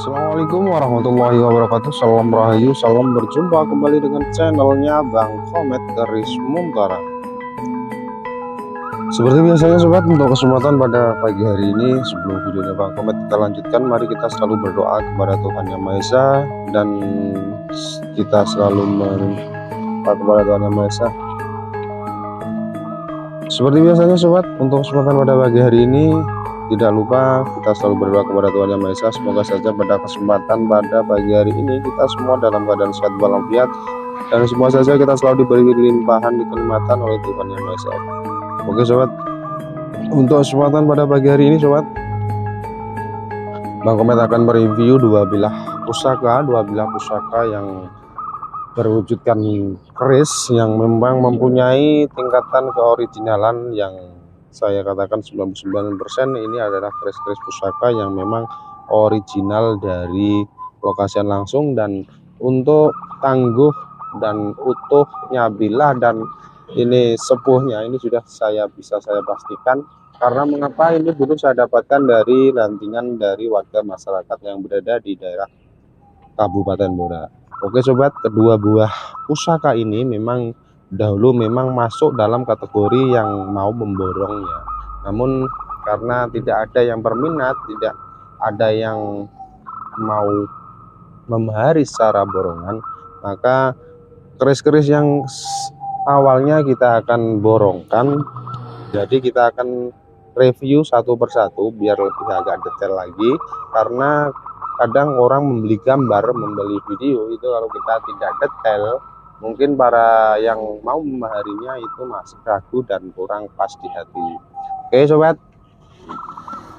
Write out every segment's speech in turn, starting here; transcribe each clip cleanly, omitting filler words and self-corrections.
Assalamualaikum warahmatullahi wabarakatuh. Salam rahayu, salam berjumpa kembali dengan channelnya Bang Komet Garis Muntara. Seperti biasanya sobat, untuk kesempatan pada pagi hari ini sebelum videonya Bang Komet kita lanjutkan, mari kita selalu berdoa kepada Tuhan Yang Maha Esa, dan kita selalu meminta kepada Tuhan Yang Maha Esa. Seperti biasanya sobat, untuk kesempatan pada pagi hari ini tidak lupa kita selalu berdoa kepada Tuhan Yang Maha Esa. Semoga saja pada kesempatan pada pagi hari ini kita semua dalam keadaan sehat walafiat, dan semua saja kita selalu diberi limpahan kenikmatan oleh Tuhan Yang Maha Esa. Oke sobat, untuk kesempatan pada pagi hari ini sobat, Bang Komet akan mereview dua bilah pusaka yang berwujudkan keris yang memang mempunyai tingkatan keoriginalan yang saya katakan 99% ini adalah keris-keris pusaka yang memang original dari lokasi langsung, dan untuk tangguh dan utuhnya bilah dan ini sepuhnya ini sudah bisa saya pastikan, karena mengapa ini dulu saya dapatkan dari lantingan dari warga masyarakat yang berada di daerah Kabupaten Blora. Oke sobat, kedua buah pusaka ini memang dahulu memang masuk dalam kategori yang mau memborongnya, namun karena tidak ada yang berminat, tidak ada yang mau memahari secara borongan, maka keris-keris yang awalnya kita akan borongkan, jadi kita akan review satu persatu biar lebih agak detail lagi, karena kadang orang membeli gambar, membeli video itu kalau kita tidak detail, mungkin para yang mau memaharinya itu masih ragu dan kurang pas di hati. Oke sobat,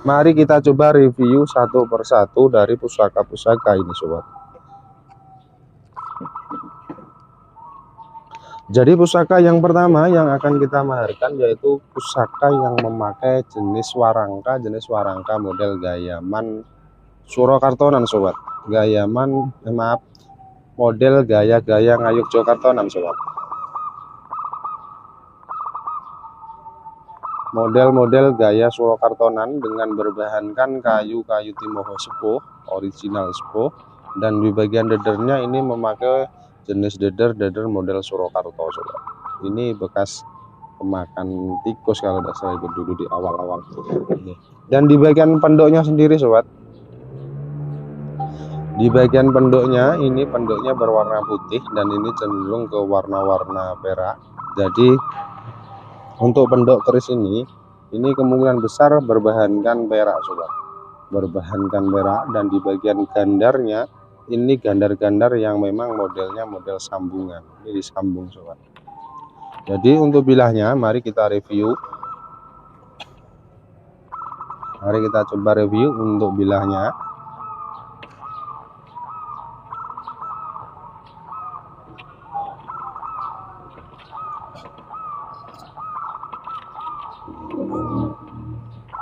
mari kita coba review satu persatu dari pusaka-pusaka ini sobat. Jadi pusaka yang pertama yang akan kita maharkan yaitu pusaka yang memakai jenis warangka model gayaman Surakartonan sobat. Model gaya-gaya ngayuk Jokartonan sobat. Model-model gaya Surakartonan dengan berbahankan kayu-kayu Timoho sepuh, original sepuh, dan di bagian dedernya ini memakai jenis deder model Surakarta sobat. Ini bekas pemakan tikus kalau tidak salah dulu di awal-awal. Dan di bagian pendoknya sendiri sobat, di bagian pendoknya ini pendoknya berwarna putih dan ini cenderung ke warna-warna perak. Jadi untuk pendok keris ini kemungkinan besar berbahankan perak sobat, berbahankan perak. Dan di bagian gandarnya ini gandar-gandar yang memang modelnya model sambungan, ini disambung sobat. Jadi untuk bilahnya mari kita review, mari kita coba review untuk bilahnya.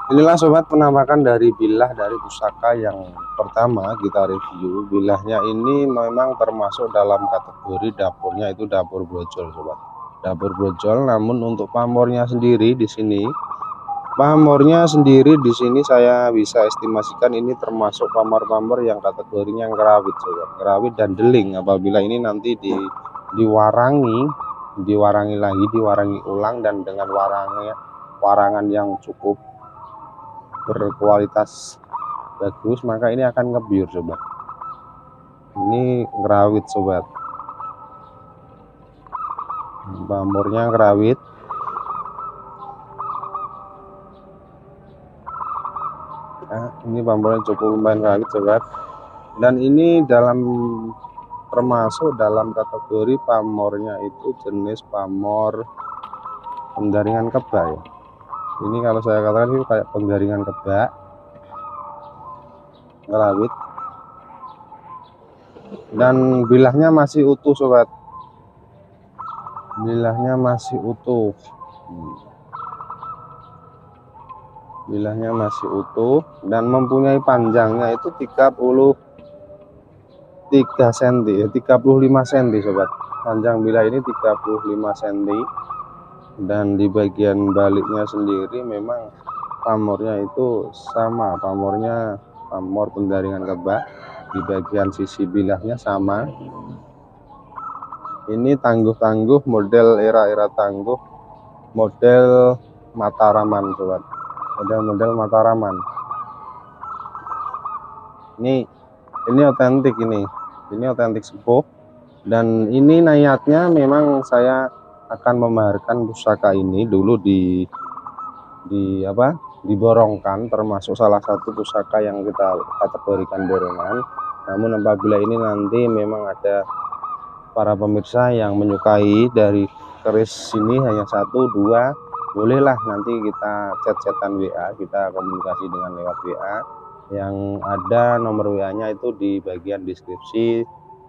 Inilah sobat penampakan dari bilah dari pusaka yang pertama kita review. Bilahnya ini memang termasuk dalam kategori dapurnya itu dapur brojol sobat, dapur brojol. Namun untuk pamornya sendiri di sini, saya bisa estimasikan ini termasuk pamor-pamor yang kategorinya kerawit sobat, kerawit dan deling. Apabila ini nanti diwarangi ulang dan dengan warangan yang cukup berkualitas bagus, maka ini akan ngebiur sobat. Ini kerawit sobat, pamornya kerawit. Nah, ini pamornya cukup lumayan kerawit sobat, dan ini termasuk dalam kategori pamornya itu jenis pamor pendaringan kebak ya. Ini kalau saya katakan ini kayak penggaringan kebak kerawit, dan bilahnya masih utuh sobat, bilahnya masih utuh, bilahnya masih utuh dan mempunyai panjangnya itu 35 cm sobat. Panjang bilah ini 35 cm, dan di bagian baliknya sendiri memang pamornya itu sama, pamor pendaringan kebak. di bagian sisi bilahnya sama. Ini tangguh-tangguh model era-era tangguh, model Mataraman sobat, model Mataraman. Ini otentik, ini otentik sepuh. Dan ini niatnya memang saya akan memaharkan pusaka ini dulu diborongkan, termasuk salah satu pusaka yang kita kategorikan borongan. Namun apabila ini nanti memang ada para pemirsa yang menyukai dari keris ini hanya 1, 2, bolehlah nanti kita chat-chatan WA, kita komunikasi dengan lewat WA. Yang ada nomor WA-nya itu di bagian deskripsi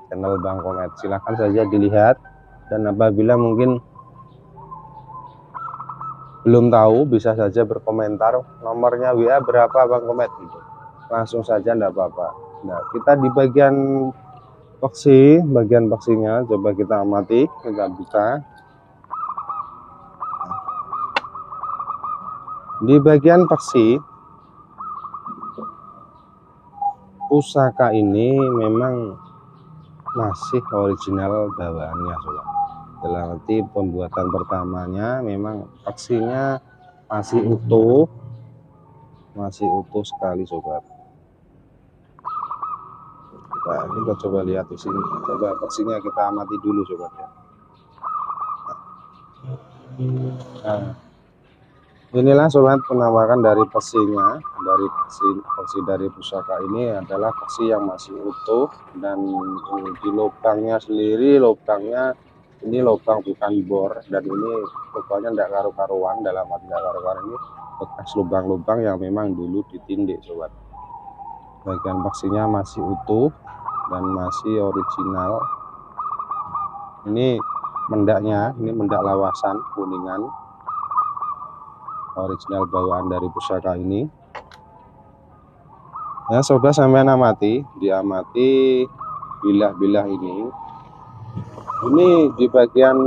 channel Bang Komet. Silahkan saja dilihat, dan apabila mungkin belum tahu bisa saja berkomentar nomornya WA berapa Bang Komet gitu. Langsung saja enggak apa-apa. Nah, kita di bagian bagian paksinya coba kita amati, kita buka. Di bagian paksi pusaka ini memang masih original bawaannya sobat. Dalam arti pembuatan pertamanya memang paksinya masih utuh sekali sobat. Kita coba lihat di sini, coba paksinya kita amati dulu sobat ya. Nah, inilah sobat penampakan dari paksinya, dari pusaka ini adalah paksi yang masih utuh. Dan di lubangnya sendiri, ini lubang bukan bor, dan ini lubangnya tidak karu-karuan. Dalam arti tidak karu-karuan, ini bekas lubang-lubang yang memang dulu ditindik sobat. Bagian paksinya masih utuh dan masih original. Ini mendaknya, ini mendak lawasan kuningan, original bawaan dari pusaka ini. Ya sobat, sampai diamati bilah-bilah ini. Ini di bagian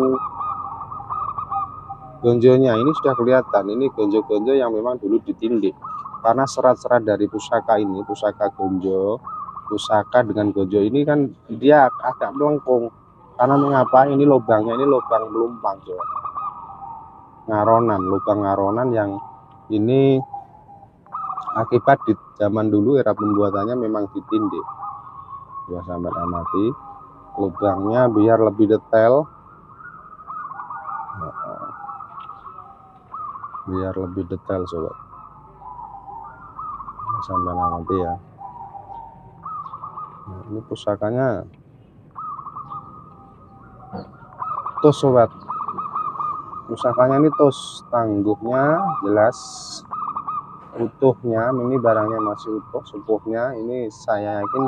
gonjonya ini sudah kelihatan, ini gonjo-gonjo yang memang dulu ditindik. Karena serat-serat dari pusaka ini, pusaka gonjo, pusaka dengan gonjo ini kan dia agak melengkung. Karena mengapa? Ini lubangnya, ini lubang melumpang sobat. Lubang ngaronan yang ini akibat di zaman dulu era pembuatannya memang ditindik. Coba sampai amati lubangnya biar lebih detail, sobat. Sampai amati ya. Nah, ini pusakanya tus sobat, pusakanya ini tus, tangguhnya jelas, utuhnya ini barangnya masih utuh, sepuhnya ini saya yakin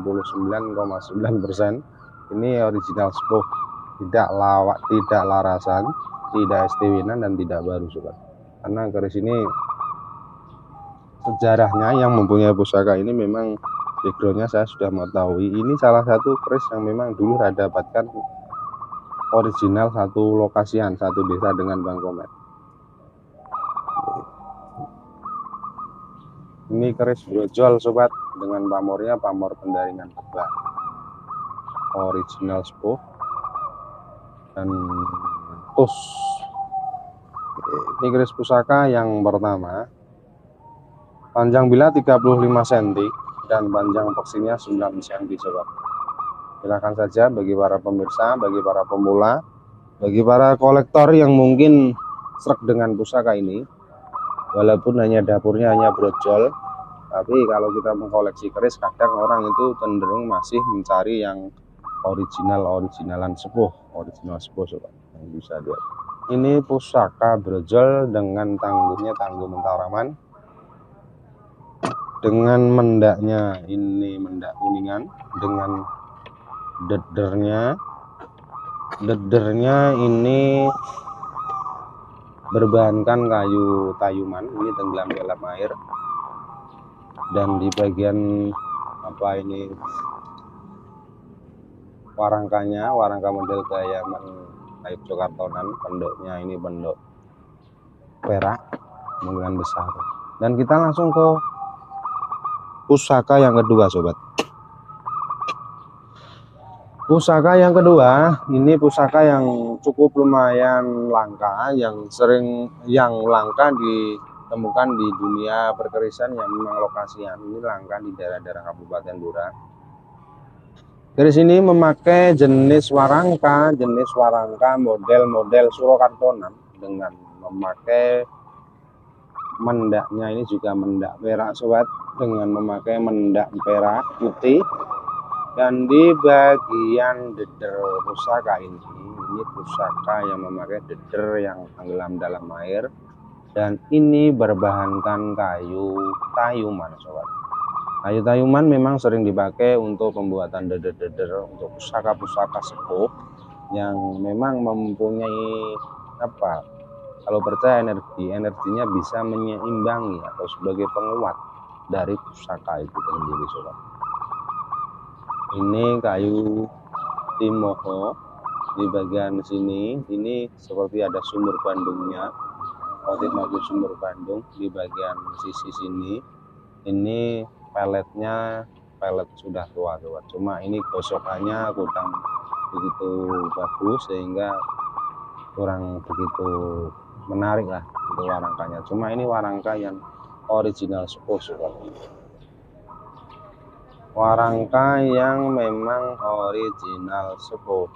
99,9% ini original sepuh, tidak larasan, tidak STW-nan, dan tidak baru sobat. Karena keris ini sejarahnya yang mempunyai pusaka ini memang backgroundnya saya sudah mengetahui. Ini salah satu keris yang memang dulu saya dapatkan original satu lokasian, satu desa dengan Bang Komet. Ini keris brojol sobat, dengan pamornya pamor pendaringan kebak, original sepuh dan tus. Ini keris pusaka yang pertama, panjang bilah 35 cm dan panjang paksinya 9 cm sobat. Silakan saja bagi para pemirsa, bagi para pemula, bagi para kolektor yang mungkin sreg dengan pusaka ini. Walaupun hanya dapurnya hanya brojol, tapi kalau kita mengkoleksi keris, kadang orang itu cenderung masih mencari yang originalan sepuh, original sepuh sobat. Yang bisa lihat. Ini pusaka brojol dengan tangguhnya tangguh Mataraman. Dengan mendaknya ini mendak kuningan, dengan dedernya ini berbahankan kayu tayuman, ini tenggelam dalam air. Dan di bagian warangka model gaya kayu cokartonan, pendoknya ini pendok perak kemungkinan besar. Dan kita langsung ke pusaka yang kedua sobat. Pusaka yang kedua, ini pusaka yang cukup lumayan langka, yang langka ditemukan di dunia perkerisan, yang memang lokasinya ini langka di daerah-daerah Kabupaten Blora. Keris ini memakai jenis warangka model-model Surakarta 6 dengan memakai mendaknya ini juga mendak perak sobat, dengan memakai mendak perak putih. Dan di bagian deder pusaka ini pusaka yang memakai deder yang tenggelam dalam air, dan ini berbahankan kayu tayuman sobat. Kayu tayuman memang sering dipakai untuk pembuatan deder-deder untuk pusaka-pusaka sepuh yang memang mempunyai apa, kalau percaya energinya bisa menyeimbangi atau sebagai penguat dari pusaka itu sendiri sobat. Ini kayu timoho. Di bagian sini ini seperti ada sumur bandungnya, motif sumur bandung. Di bagian sisi sini ini peletnya pelet sudah tua sobat, cuma ini gosokannya kurang begitu bagus sehingga kurang begitu menarik lah untuk warangkanya. Cuma ini warangka yang original sepuh sobat, warangka yang memang original sepuh,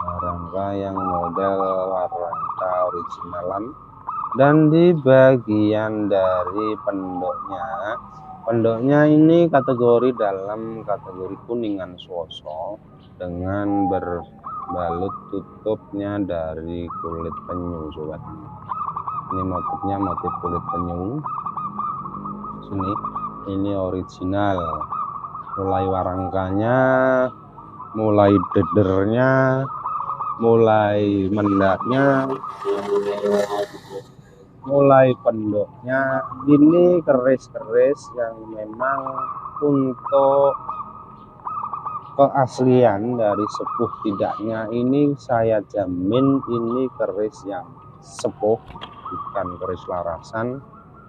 warangka yang model warangka originalan. Dan di bagian dari pendoknya ini kategori dalam kategori kuningan swosok dengan berbalut tutupnya dari kulit penyu sobat. Ini motifnya motif kulit penyu. Sini ini original, mulai warangkanya, mulai dedernya, mulai mendaknya, mulai pendoknya. Ini keris-keris yang memang untuk keaslian dari sepuh tidaknya ini saya jamin ini keris yang sepuh, bukan keris larasan.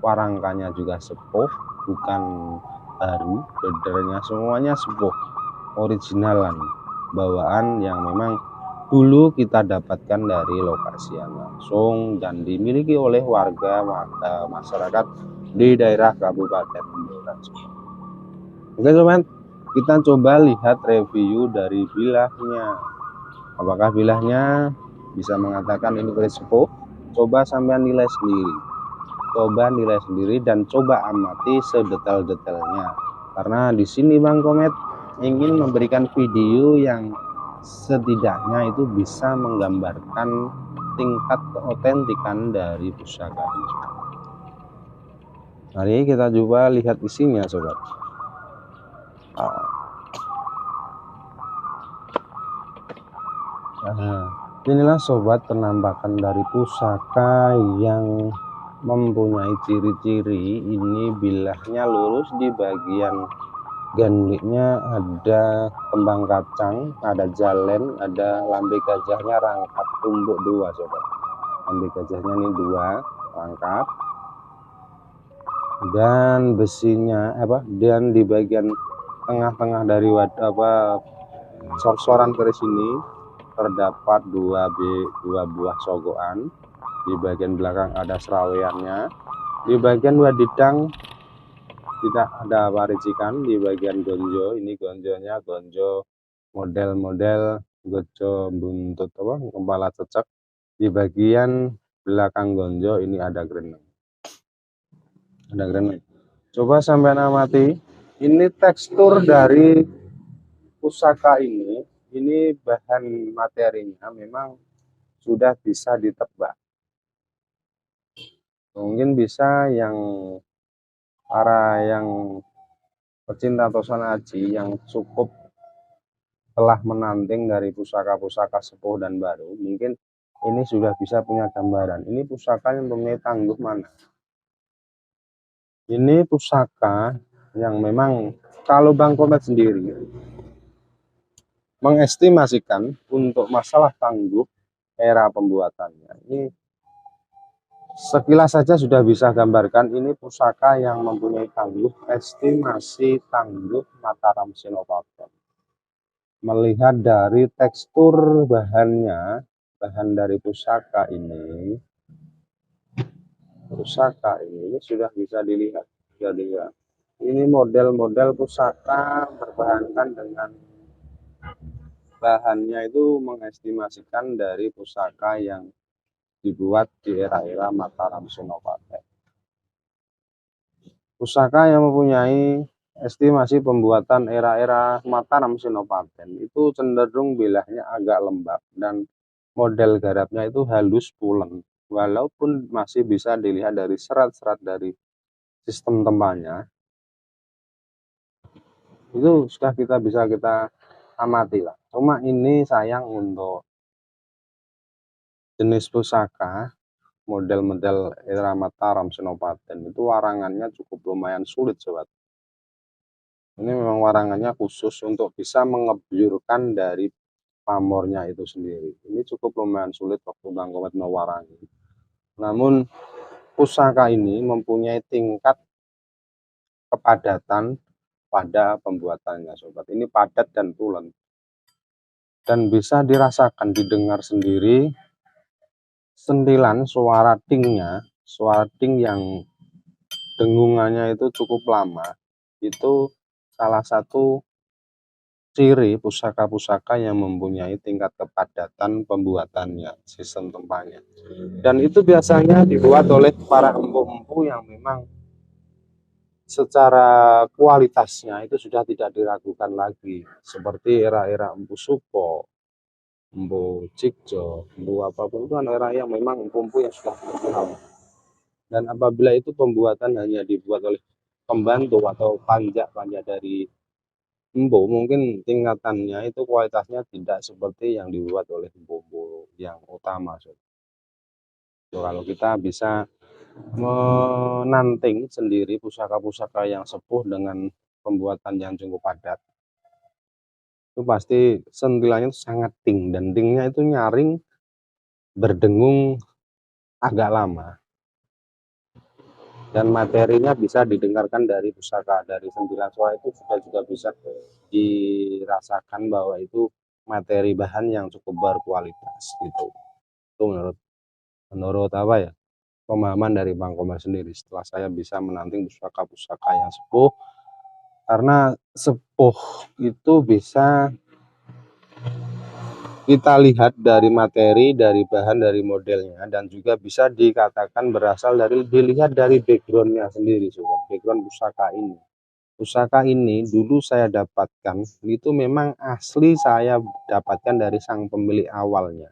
Warangkanya juga sepuh, bukan baru. Dedernya semuanya sepuh, originalan, bawaan yang memang dulu kita dapatkan dari lokasi yang langsung dan dimiliki oleh warga masyarakat di daerah Kabupaten Blora. Oke sobat, kita coba lihat review dari bilahnya. Apakah bilahnya bisa mengatakan ini keris sepuh? Coba sampean nilai sendiri, dan coba amati sedetail-detailnya. Karena di sini Bang Komet ingin memberikan video yang setidaknya itu bisa menggambarkan tingkat keotentikan dari pusaka ini. Mari kita coba lihat isinya sobat. Nah, inilah sobat penampakan dari pusaka yang mempunyai ciri-ciri. Ini bilahnya lurus, di bagian gandiknya ada kembang kacang, ada jalen, ada lambe gajahnya rangkap tumbuk dua sobat. Lambe gajahnya ini dua rangkap, dan besinya dan di bagian tengah-tengah dari sor-soran keris ini terdapat dua buah sogokan. Di bagian belakang ada seraweannya. Di bagian wadidang tidak ada paricikan. Di bagian gonjo, ini gonjonya gonjo model-model gonjo buntut kepala cecek. Di bagian belakang gonjo ini ada greneng. Coba sampai amati. Ini tekstur dari pusaka ini bahan materinya memang sudah bisa ditebak. Mungkin bisa yang pecinta Tosana Aji yang cukup telah menanting dari pusaka-pusaka sepuh dan baru, mungkin ini sudah bisa punya gambaran. Ini pusaka yang mempunyai tangguh mana. Ini pusaka yang memang kalau Bang Komet sendiri mengestimasikan untuk masalah tangguh era pembuatannya, ini sekilas saja sudah bisa gambarkan ini pusaka yang mempunyai tangguh, estimasi tangguh Mataram Senopati. melihat dari tekstur bahannya, bahan dari pusaka ini sudah bisa dilihat, ini model-model pusaka berbahankan dengan bahannya itu mengestimasikan dari pusaka yang dibuat di era-era Mataram Senopati. Pusaka yang mempunyai estimasi pembuatan era-era Mataram Senopati itu cenderung bilahnya agak lembab dan model garapnya itu halus pulen, walaupun masih bisa dilihat dari serat-serat dari sistem tempanya itu sudah bisa kita amati lah. Cuma ini sayang untuk jenis pusaka model-model era Mataram Senopati itu warangannya cukup lumayan sulit sobat. Ini memang warangannya khusus untuk bisa mengebyurkan dari pamornya itu sendiri. Ini cukup lumayan sulit waktu Bang Komet mewarangi. Namun pusaka ini mempunyai tingkat kepadatan pada pembuatannya sobat. Ini padat dan pulen. Dan bisa dirasakan, didengar sendiri sentilan suara dingnya, suara ding yang dengungannya itu cukup lama. Itu salah satu ciri pusaka-pusaka yang mempunyai tingkat kepadatan pembuatannya, sistem tempanya. Dan itu biasanya dibuat oleh para empu-empu yang memang secara kualitasnya itu sudah tidak diragukan lagi. Seperti era-era Empu Suko, Empu Cikjo, Empu apapun itu kan era yang memang empu-empu yang sudah terkenal. Dan apabila itu pembuatan hanya dibuat oleh pembantu atau panja-panja dari empu, mungkin tingkatannya itu kualitasnya tidak seperti yang dibuat oleh empu yang utama. So, kalau kita bisa menanting sendiri pusaka-pusaka yang sepuh dengan pembuatan yang cukup padat, itu pasti sentilannya itu sangat ting, dan tingnya itu nyaring berdengung agak lama. Dan materinya bisa didengarkan dari pusaka, dari sentilan suara itu sudah juga bisa dirasakan bahwa itu materi bahan yang cukup berkualitas gitu. Itu menurut apa ya, pemahaman dari Bang Komar sendiri setelah saya bisa menanting pusaka-pusaka yang sepuh. Karena sepuh itu bisa kita lihat dari materi, dari bahan, dari modelnya, dan juga bisa dikatakan berasal dari, dilihat dari backgroundnya sendiri, sobat. Background pusaka ini. Pusaka ini dulu saya dapatkan, itu memang asli saya dapatkan dari sang pemilik awalnya.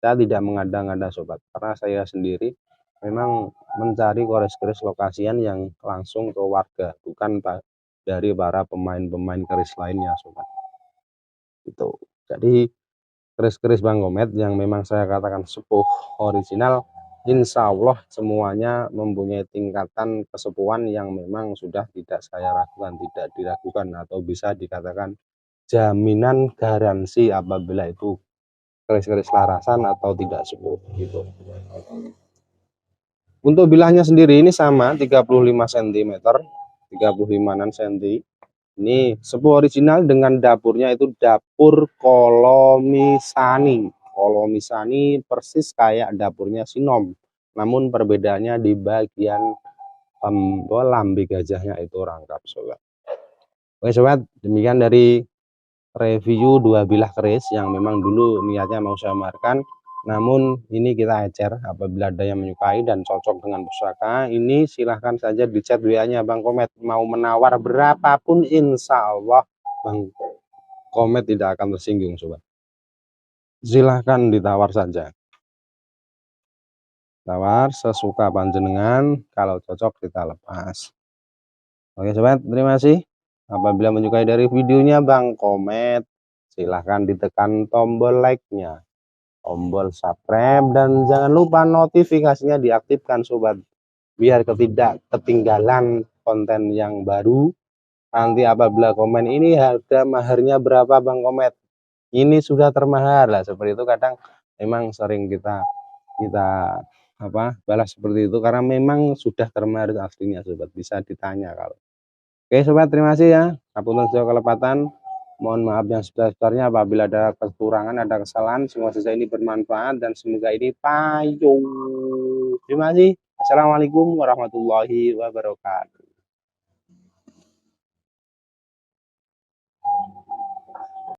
Saya tidak mengada-ngada sobat, karena saya sendiri memang mencari keris-keris lokasian yang langsung ke warga, bukan dari para pemain-pemain keris lainnya sobat. Itu. Jadi keris-keris Bang Komet yang memang saya katakan sepuh original, insya Allah semuanya mempunyai tingkatan kesepuhan yang memang sudah tidak saya ragukan, tidak diragukan, atau bisa dikatakan jaminan garansi apabila itu keris-keris larasan atau tidak sepuh gitu. Untuk bilahnya sendiri ini sama 35 cm, 35 cm. Ini sebuah original dengan dapurnya itu dapur Kolomisani. Kolomisani persis kayak dapurnya Sinom. Namun perbedaannya di bagian lambe gajahnya itu rangkap sobat. Oke sobat, demikian dari review dua bilah keris yang memang dulu niatnya mau saya markan. Namun ini kita ecer, apabila ada yang menyukai dan cocok dengan pusaka ini, silahkan saja di chat WA-nya Bang Komet. Mau menawar berapapun insya Allah Bang Komet tidak akan tersinggung sobat. Silahkan ditawar saja. Tawar sesuka panjenengan, kalau cocok kita lepas. Oke sobat, terima kasih. Apabila menyukai dari videonya Bang Komet, silahkan ditekan tombol like-nya, tombol subscribe, dan jangan lupa notifikasinya diaktifkan sobat, biar tidak ketinggalan konten yang baru. Nanti apabila komen ini harga maharnya berapa Bang Komet, ini sudah termahal lah, seperti itu kadang memang sering kita balas seperti itu, karena memang sudah termahal aslinya sobat, bisa ditanya kalau. Oke sobat, terima kasih ya, hapunten kelepatan. Mohon maaf yang sebesar-besarnya apabila ada kekurangan, ada kesalahan. Semoga saja ini bermanfaat dan semoga ini payu. Terima kasih. Assalamualaikum warahmatullahi wabarakatuh.